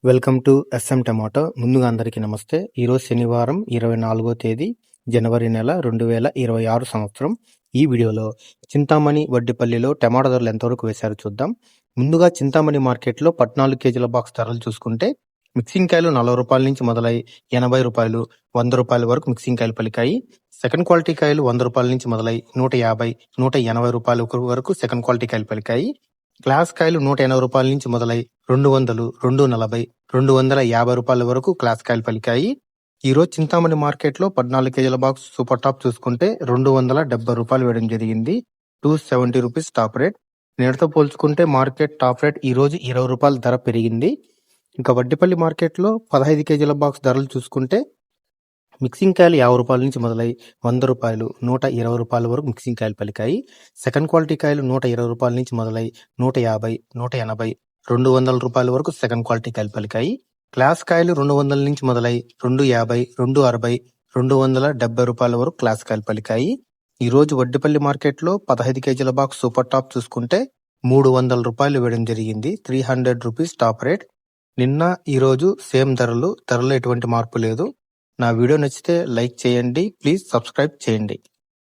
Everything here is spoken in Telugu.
Welcome to S M tomato. ముందుగా అందరికీ నమస్తే. ఈరోజు శనివారం 24వ తేదీ జనవరి నెల 2026 సంవత్సరం. ఈ వీడియోలో చింతామణి వడ్డిపల్లిలో టమాటా ధరలు ఎంతవరకు వేశారో చూద్దాం. ముందుగా చింతామణి మార్కెట్లో 14 కేజీల బాక్స్ ధరలు చూసుకుంటే మిక్సింగ్ కాయలు 40 రూపాయల నుంచి మొదలై 80 రూపాయలు 100 రూపాయల వరకు మిక్సింగ్ కాయలు పలికాయి. సెకండ్ క్వాలిటీ కాయలు 100 రూపాయల నుంచి మొదలై 150 180 రూపాయల వరకు సెకండ్ క్వాలిటీ కాయలు పలికాయి. క్లాస్ కాయలు 180 రూపాయల నుంచి మొదలై 200, 240, 250 రూపాయల వరకు క్లాస్ కాయలు పలికాయి. ఈ రోజు చింతామణి మార్కెట్ లో 14 కేజీల బాక్స్ సూపర్ టాప్ చూసుకుంటే 270 రూపాయలు వేయడం జరిగింది. 270 రూపీస్ టాప్ రేట్. నేటితో పోల్చుకుంటే మార్కెట్ టాప్ రేట్ ఈ రోజు 20 రూపాయల ధర పెరిగింది. ఇంకా వడ్డిపల్లి మార్కెట్ లో 15 కేజీల బాక్స్ ధరలు చూసుకుంటే మిక్సింగ్ కాయలు 50 రూపాయల నుంచి మొదలై 100 రూపాయలు 120 రూపాయల వరకు మిక్సింగ్ కాయలు పలికాయి. సెకండ్ క్వాలిటీ కాయలు 120 రూపాయల నుంచి మొదలై 150, 180, 200 రూపాయల వరకు సెకండ్ క్వాలిటీ కాయలు పలికాయి. క్లాస్ కాయలు 200 నుంచి మొదలై 250, 260, 270 రూపాయల వరకు క్లాస్ కాయలు పలికాయి. ఈ రోజు వడ్డిపల్లి మార్కెట్ లో 15 కేజీల బాక్స్ సూపర్ టాప్ చూసుకుంటే 300 రూపాయలు వేయడం జరిగింది. 300 రూపీస్ టాప్ రేట్. నిన్న ఈ రోజు సేమ్ ధరలో ఎటువంటి మార్పు లేదు. నా వీడియో నచ్చితే లైక్ చేయండి. ప్లీజ్ సబ్స్క్రైబ్ చేయండి.